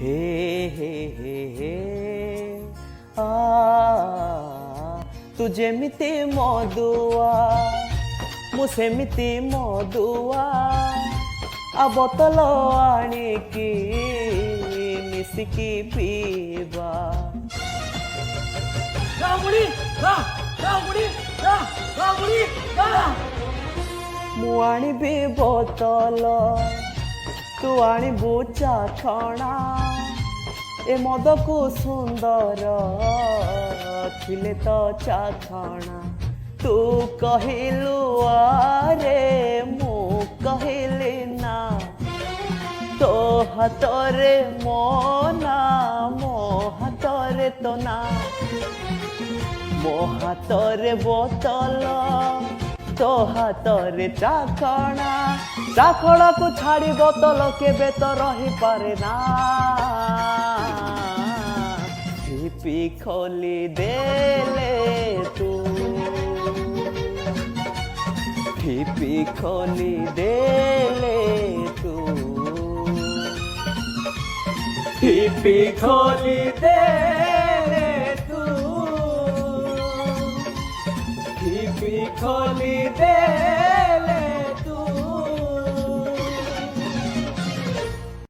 हे हे हे हे आ तू जेमिति मधुआ मु सेमिति मधुआ आ बोतल आनिकी मिसिकी पीवा मु आनिबी बोतल तू आनिबू चाखणा ए मद को सुंदर थिले तो चाखणा तू कहिलु आरे मु कहिली ना तो हातरे मो ना मो हातरे तो ना मो हातरे बोतल तो हातरे चाखणा चाखणा को छाड़ी बोतल केबे तो रही पारे ना छिपी खोली देले तू छिपी खोली देले तू छिपी खोली देले तू छिपी खोली दे